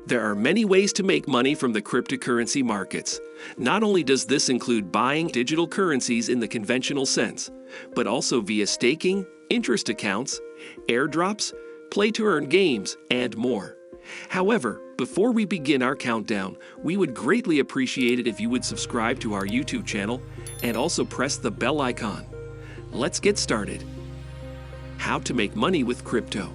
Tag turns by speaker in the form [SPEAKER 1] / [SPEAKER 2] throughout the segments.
[SPEAKER 1] There are many ways to make money from the cryptocurrency markets. Not only does this include buying digital currencies in the conventional sense, but also via staking, interest accounts, airdrops, play-to-earn games, and more. However, before we begin our countdown, we would greatly appreciate it if you would subscribe to our YouTube channel and also press the bell icon. Let's get started. How to make money with crypto.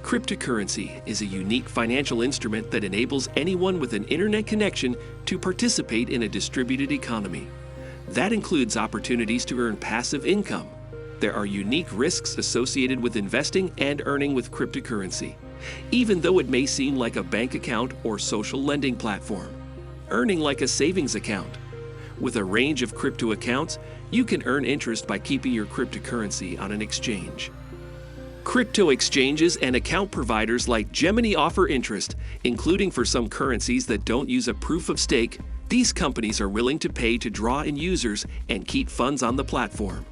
[SPEAKER 1] Cryptocurrency is a unique financial instrument that enables anyone with an internet connection to participate in a distributed economy. That includes opportunities to earn passive income. There are unique risks associated with investing and earning with cryptocurrency, even though it may seem like a bank account or social lending platform. Earning like a savings account. With a range of crypto accounts, you can earn interest by keeping your cryptocurrency on an exchange. Crypto exchanges and account providers like Gemini offer interest, including for some currencies that don't use a proof of stake. These companies are willing to pay to draw in users and keep funds on the platform.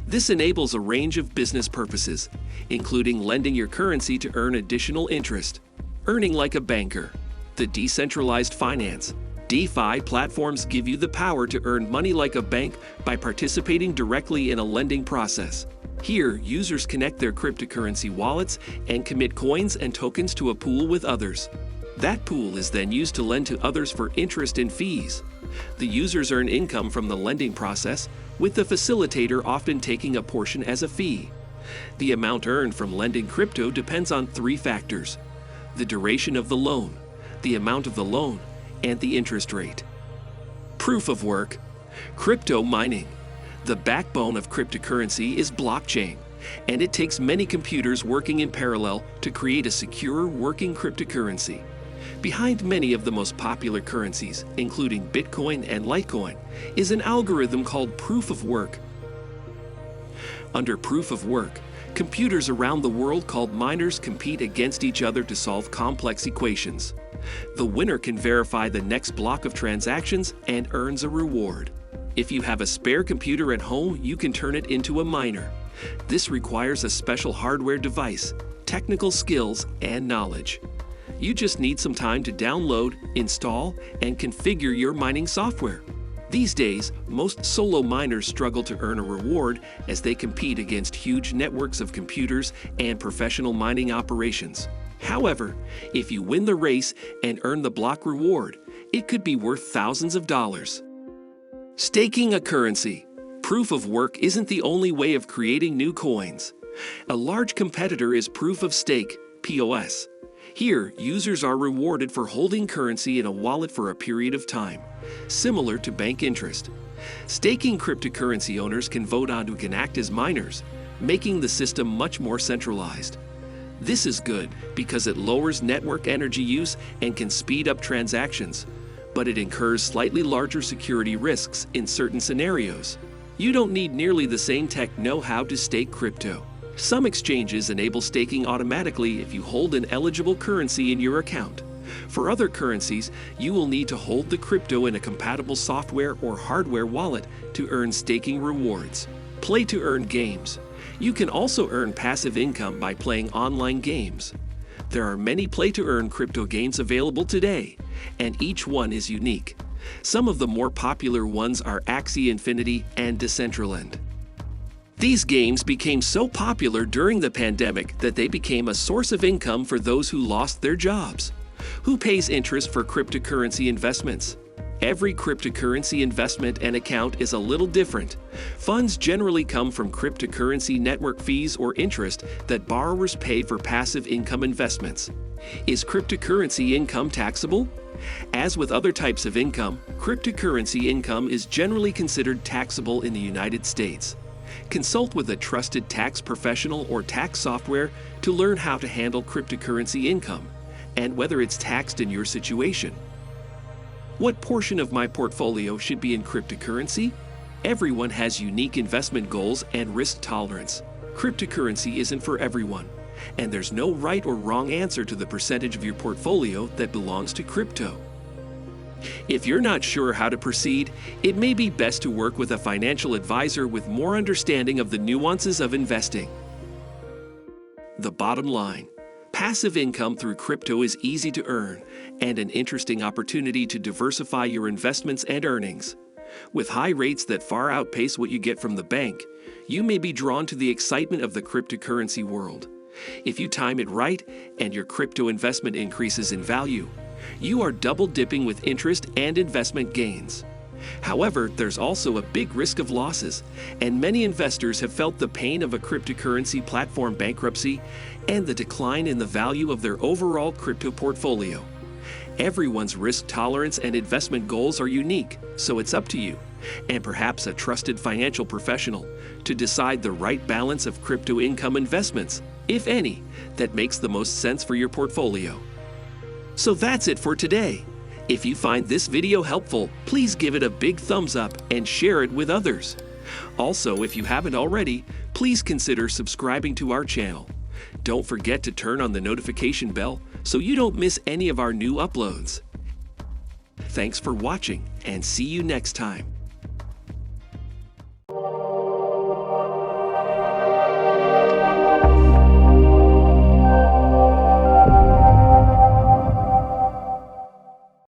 [SPEAKER 1] This enables a range of business purposes, including lending your currency to earn additional interest, earning like a banker. The decentralized finance. DeFi platforms give you the power to earn money like a bank by participating directly in a lending process. Here, users connect their cryptocurrency wallets and commit coins and tokens to a pool with others. That pool is then used to lend to others for interest and fees. The users earn income from the lending process, with the facilitator often taking a portion as a fee. The amount earned from lending crypto depends on three factors: the duration of the loan, the amount of the loan, and the interest rate. Proof of work. Crypto mining. The backbone of cryptocurrency is blockchain, and it takes many computers working in parallel to create a secure working cryptocurrency. Behind many of the most popular currencies, including Bitcoin and Litecoin, is an algorithm called proof of work. Under proof of work, computers around the world called miners compete against each other to solve complex equations. The winner can verify the next block of transactions and earns a reward. If you have a spare computer at home, you can turn it into a miner. This requires a special hardware device, technical skills, and knowledge. You just need some time to download, install, and configure your mining software. These days, most solo miners struggle to earn a reward as they compete against huge networks of computers and professional mining operations. However, if you win the race and earn the block reward, it could be worth thousands of dollars. Staking a currency. Proof of work isn't the only way of creating new coins. A large competitor is proof of stake, POS. Here, users are rewarded for holding currency in a wallet for a period of time, similar to bank interest. Staking cryptocurrency owners can vote on who can act as miners, making the system much more centralized. This is good because it lowers network energy use and can speed up transactions, but it incurs slightly larger security risks in certain scenarios. You don't need nearly the same tech know-how to stake crypto. Some exchanges enable staking automatically if you hold an eligible currency in your account. For other currencies, you will need to hold the crypto in a compatible software or hardware wallet to earn staking rewards. Play-to-earn games. You can also earn passive income by playing online games. There are many play-to-earn crypto games available today, and each one is unique. Some of the more popular ones are Axie Infinity and Decentraland. These games became so popular during the pandemic that they became a source of income for those who lost their jobs. Who pays interest for cryptocurrency investments? Every cryptocurrency investment and account is a little different. Funds generally come from cryptocurrency network fees or interest that borrowers pay for passive income investments. Is cryptocurrency income taxable? As with other types of income, cryptocurrency income is generally considered taxable in the United States. Consult with a trusted tax professional or tax software to learn how to handle cryptocurrency income and whether it's taxed in your situation. What portion of my portfolio should be in cryptocurrency? Everyone has unique investment goals and risk tolerance. Cryptocurrency isn't for everyone, and there's no right or wrong answer to the percentage of your portfolio that belongs to crypto. If you're not sure how to proceed, it may be best to work with a financial advisor with more understanding of the nuances of investing. The bottom line: Passive income through crypto is easy to earn and an interesting opportunity to diversify your investments and earnings. With high rates that far outpace what you get from the bank, you may be drawn to the excitement of the cryptocurrency world. If you time it right and your crypto investment increases in value, you are double dipping with interest and investment gains. However, there's also a big risk of losses, and many investors have felt the pain of a cryptocurrency platform bankruptcy and the decline in the value of their overall crypto portfolio. Everyone's risk tolerance and investment goals are unique, so it's up to you, and perhaps a trusted financial professional, to decide the right balance of crypto income investments, if any, that makes the most sense for your portfolio. So that's it for today. If you find this video helpful, please give it a big thumbs up and share it with others. Also, if you haven't already, please consider subscribing to our channel. Don't forget to turn on the notification bell so you don't miss any of our new uploads. Thanks for watching, and see you next time.